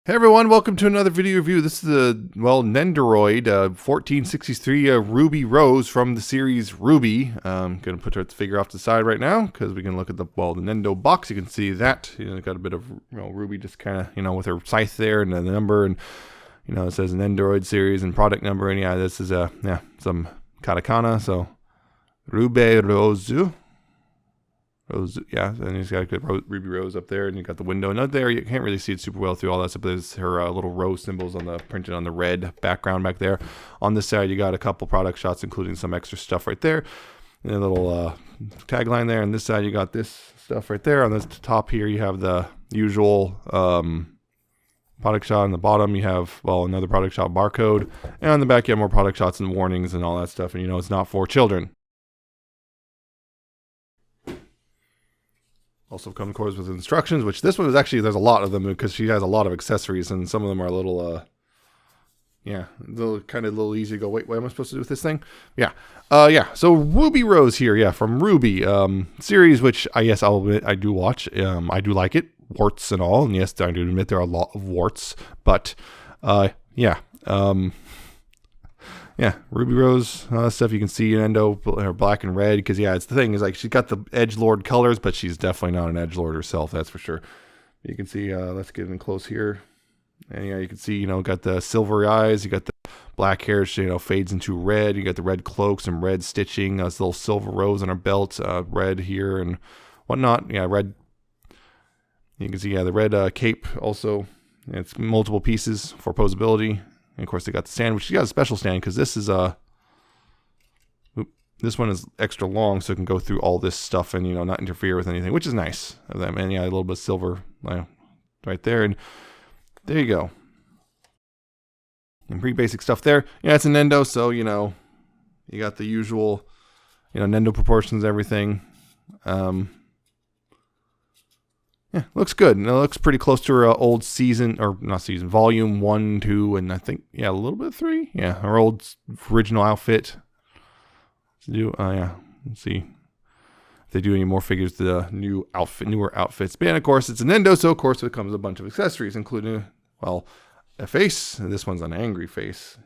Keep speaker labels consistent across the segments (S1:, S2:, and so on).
S1: Hey everyone, welcome to another video review. This is the, Nendoroid 1463 Ruby Rose from the series Ruby. I'm going to put the figure off to the side right now because we can look at the Nendo box. You can see that. Got a bit of Ruby just kind of, with her scythe there and the number, and it says Nendoroid series and product number, and this is some katakana, so Ruby Rose. Rose, yeah, and he's got a good Ruby Rose up there, and you got the window. Not there, you can't really see it super well through all that stuff, but there's her little rose symbols printed on the red background back there. On this side, you got a couple product shots, including some extra stuff right there, and a little tagline there. On this side, you got this stuff right there. On this top here, you have the usual product shot. On the bottom, you have, another product shot barcode, and on the back, you have more product shots and warnings and all that stuff, and it's not for children. Also come, of course, with instructions, which this one is actually, there's a lot of them because she has a lot of accessories, and some of them are a little, kind of a little easy to go, wait, what am I supposed to do with this thing? So Ruby Rose here, from Ruby, series, which I guess I'll admit I do watch. I do like it, warts and all, and yes, I do admit there are a lot of warts, but, Ruby Rose, stuff you can see in Endo, her black and red, because it's the thing is she's got the edgelord colors, but she's definitely not an edgelord herself, that's for sure. You can see, let's get in close here, and you can see, got the silvery eyes, you got the black hair, fades into red, you got the red cloak, some red stitching, this little silver rose on her belt, red here and whatnot, red. You can see, the red cape also, it's multiple pieces for posability. And of course, they got the stand, which she got a special stand because this is this one is extra long, so it can go through all this stuff and not interfere with anything, which is nice of them. And a little bit of silver right there, and there you go. And pretty basic stuff there. It's a Nendo, so you got the usual, Nendo proportions, everything. Looks good. It looks pretty close to her old volume 1, 2, and I think, a little bit 3. Her old original outfit. Let's see if they do any more figures, the newer outfits. But of course, it's an Nendo, so of course it comes with a bunch of accessories, including, a face. And this one's an angry face.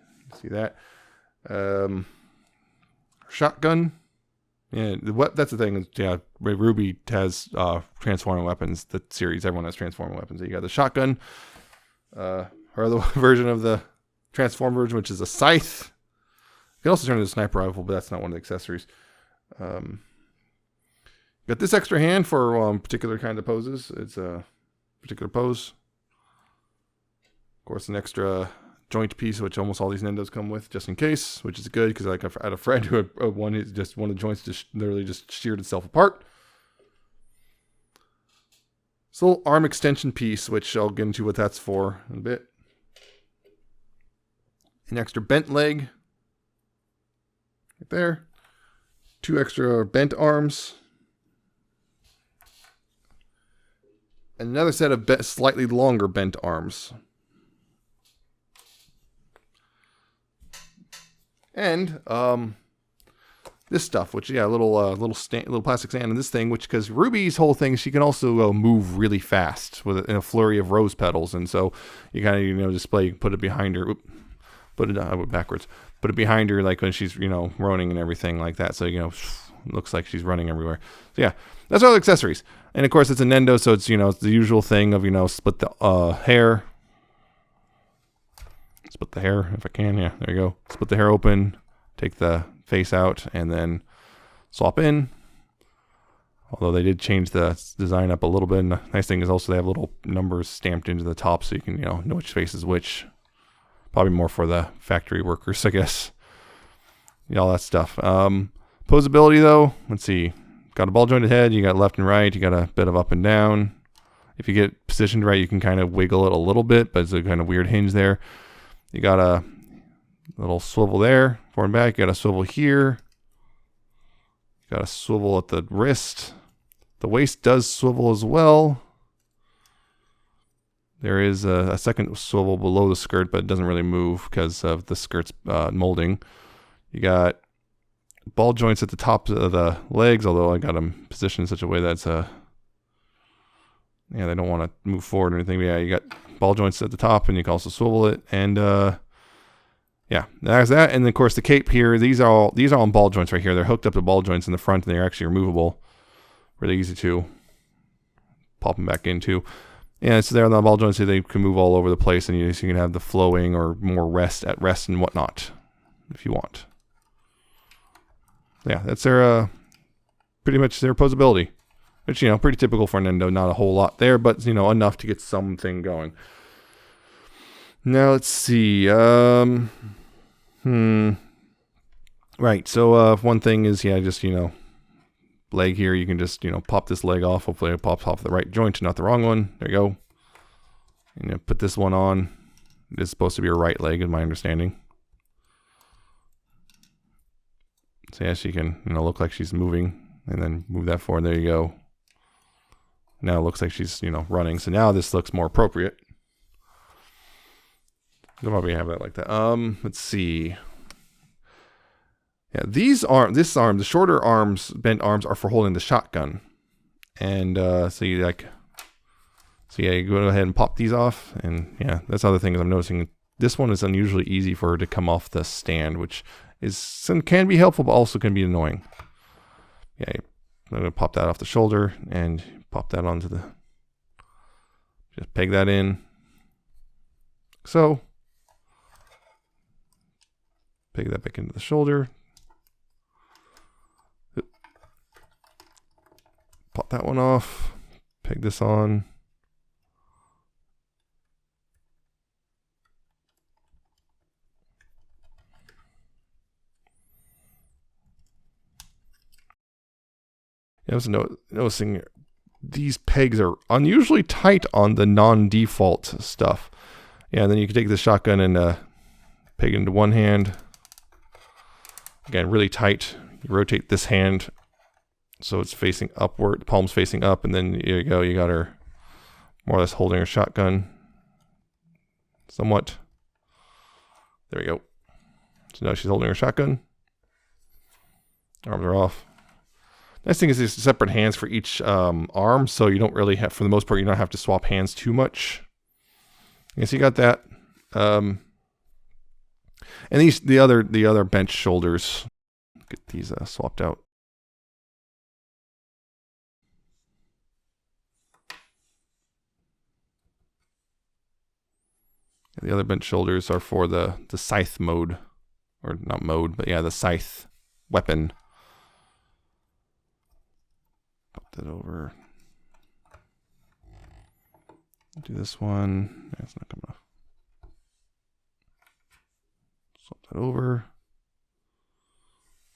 S1: See that? Shotgun. That's the thing. Ruby has transforming weapons. The series, everyone has transforming weapons. You got the shotgun, her other version of the transform version, which is a scythe. You can also turn into a sniper rifle, but that's not one of the accessories. Got this extra hand for particular kind of poses. It's a particular pose. Of course, an extra joint piece, which almost all these Nendos come with, just in case, which is good because I had a friend who had one of the joints just literally just sheared itself apart. This little arm extension piece, which I'll get into what that's for in a bit. An extra bent leg right there. 2 extra bent arms. Another set of slightly longer bent arms. And this stuff, which a little plastic stand in this thing, which because Ruby's whole thing, she can also move really fast in a flurry of rose petals, and so you kind of display, put it behind her. I went backwards. Put it behind her like when she's running and everything like that. So it looks like she's running everywhere. So that's all the accessories. And of course it's a Nendo, so it's it's the usual thing of split the hair. Split the hair if I can. There you go. Split the hair open, take the face out, and then swap in. Although they did change the design up a little bit. And the nice thing is also they have little numbers stamped into the top so you can know which face is which. Probably more for the factory workers, I guess. All that stuff. Posability though, let's see. Got a ball jointed head, you got left and right, you got a bit of up and down. If you get positioned right, you can kind of wiggle it a little bit, but it's a kind of weird hinge there. You got a little swivel there, forward and back. You got a swivel here. You got a swivel at the wrist. The waist does swivel as well. There is a second swivel below the skirt, but it doesn't really move because of the skirt's molding. You got ball joints at the top of the legs, although I got them positioned in such a way that's they don't want to move forward or anything. But you got ball joints at the top, and you can also swivel it. And yeah, there's that. And then, of course, the cape here. These are all on ball joints right here. They're hooked up to ball joints in the front, and they're actually removable. Really easy to pop them back into. Yeah, so they're on the ball joints, so they can move all over the place, and you can have the flowing or more rest and whatnot if you want. Yeah, that's their pretty much their posability, which, you know, pretty typical for Nendo. Not a whole lot there, but, you know, enough to get something going. Now let's see. Right. So one thing is, yeah, just, you know, leg here. You can just, you know, pop this leg off. Hopefully it pops off the right joint, not the wrong one. There you go. And you put this one on. It's supposed to be a right leg, in my understanding. So yeah, she can, you know, look like she's moving, and then move that forward. There you go. Now it looks like she's, you know, running. So now this looks more appropriate. I'll probably have that like that. Let's see. Yeah, this arm, the shorter arms, bent arms are for holding the shotgun. And so you like, so yeah, you go ahead and pop these off. And yeah, that's the other thing is I'm noticing this one is unusually easy for her to come off the stand, which can be helpful, but also can be annoying. Yeah, I'm gonna pop that off the shoulder and pop that onto the, just peg that in. So, peg that back into the shoulder. Pop that one off. Peg this on. I was noticing these pegs are unusually tight on the non-default stuff. Yeah, and then you can take the shotgun and peg it into one hand. Again, really tight. You rotate this hand so it's facing upward, the palm's facing up, and then here you go. You got her more or less holding her shotgun. Somewhat. There we go. So now she's holding her shotgun. Arms are off. Nice thing is there's separate hands for each arm, so you don't really have, for the most part, you don't have to swap hands too much. I guess you got that. And the other bench shoulders, get these swapped out. The other bench shoulders are for the scythe mode, or not mode, but yeah, the scythe weapon. Pop that over. Do this one. That's not coming off. Swap that over.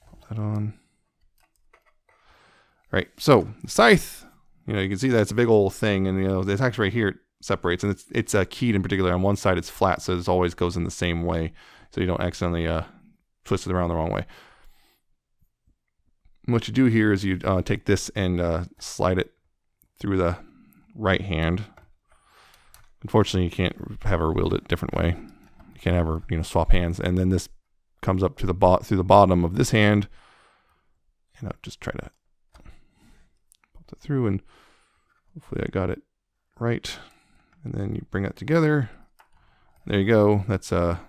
S1: Pop that on. Right. So the scythe, you know, you can see that it's a big old thing, and you know, it's actually right here. It separates, and it's keyed in particular. On one side, it's flat, so it always goes in the same way, so you don't accidentally twist it around the wrong way. And what you do here is you take this and slide it through the right hand. Unfortunately, you can't have her wield it a different way. You can't have her, you know, swap hands. And then this comes up to through the bottom of this hand, and I'll just try to pop that through, and hopefully I got it right. And then you bring that together. There you go. That's her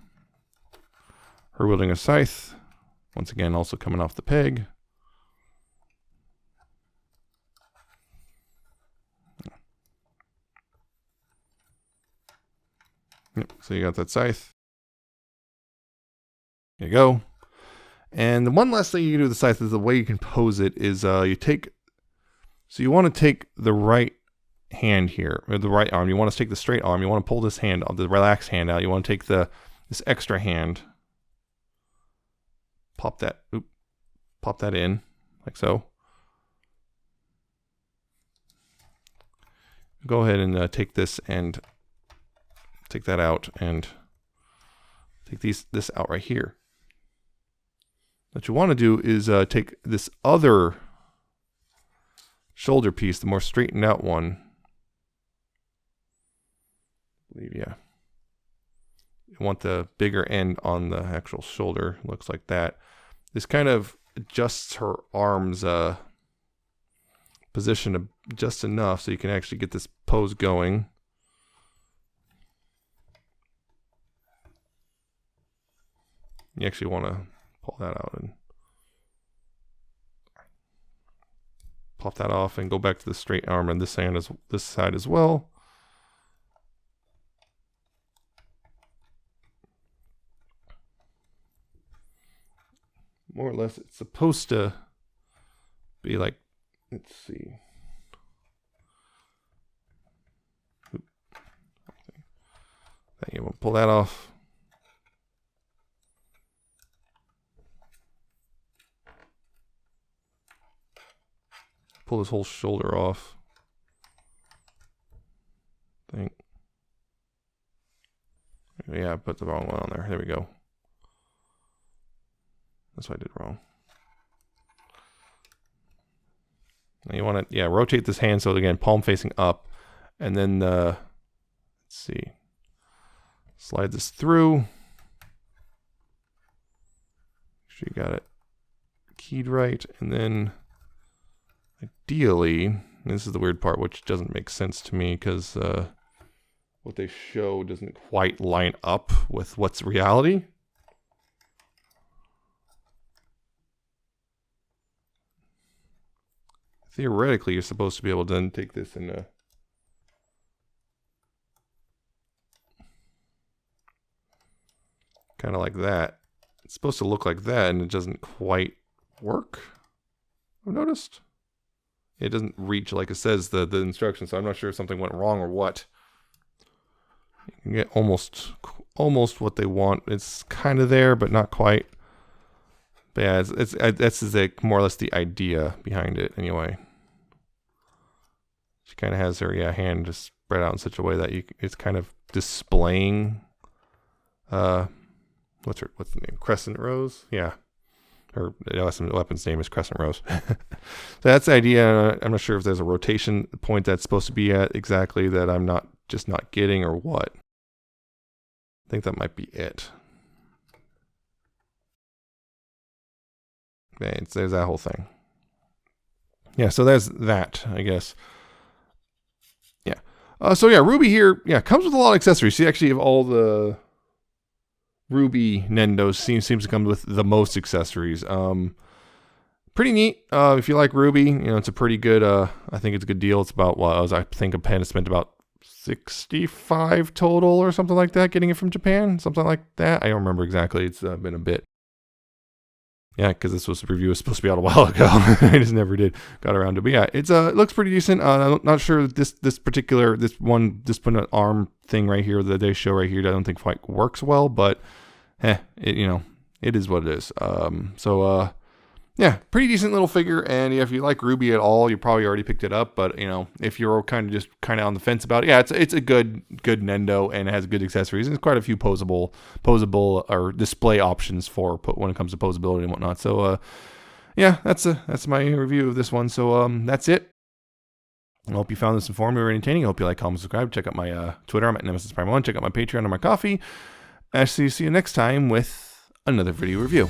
S1: wielding a scythe. Once again, also coming off the peg. Yep, so you got that scythe. There you go. And the one last thing you can do with the scythe is the way you can pose it is you take, so you want to take the right hand here, or the right arm. You want to take the straight arm. You want to pull this hand, the relaxed hand out. You want to take this extra hand, pop that in like so. Go ahead and take this and take that out, and take this out right here. What you want to do is take this other shoulder piece, the more straightened out one. I believe, yeah. You want the bigger end on the actual shoulder. Looks like that. This kind of adjusts her arms position just enough so you can actually get this pose going. You actually want to pull that out and pop that off and go back to the straight arm on this side as well. More or less, it's supposed to be like, let's see. Then you will pull that off. Pull this whole shoulder off. Yeah, I put the wrong one on there. There we go. That's what I did wrong. Now you want to, rotate this hand so again, palm facing up, and then let's see, slide this through. Make sure you got it keyed right, and then ideally, and this is the weird part, which doesn't make sense to me because what they show doesn't quite line up with what's reality. Theoretically, you're supposed to be able to then take this and kind of like that. It's supposed to look like that, and it doesn't quite work, I've noticed. It doesn't reach like it says the instructions, so I'm not sure if something went wrong or what. You can get almost what they want. It's kind of there, but not quite. But yeah, that's like more or less the idea behind it anyway. She kind of has her hand just spread out in such a way that it's kind of displaying what's the name? Crescent Rose? Yeah. Her weapon's name is Crescent Rose. So that's the idea. I'm not sure if there's a rotation point that's supposed to be at exactly that I'm not getting or what. I think that might be it. Okay, there's that whole thing. Yeah, so there's that, I guess. Yeah. So yeah, Ruby here, comes with a lot of accessories. She actually have all the Ruby Nendos seems to come with the most accessories. Pretty neat. If you like Ruby, it's a pretty good. I think it's a good deal. It's about I think Japan has spent about $65 total or something like that getting it from Japan, something like that. I don't remember exactly. It's been a bit. Yeah, because this review was supposed to be out a while ago. I just never got around to it. But yeah, it looks pretty decent. I'm not sure this arm thing right here that they show right here, I don't think quite works well, but it is what it is. Yeah, pretty decent little figure. And if you like Ruby at all, you probably already picked it up. But if you're kind of on the fence about it, yeah, it's a good Nendo, and it has good accessories. And there's quite a few posable or display options for when it comes to posability and whatnot. So yeah, that's my review of this one. So that's it. I hope you found this informative or entertaining. I hope you like, comment, subscribe. Check out my Twitter. I'm at Nemesis Prime 1. Check out my Patreon and my coffee. Actually, see you next time with another video review.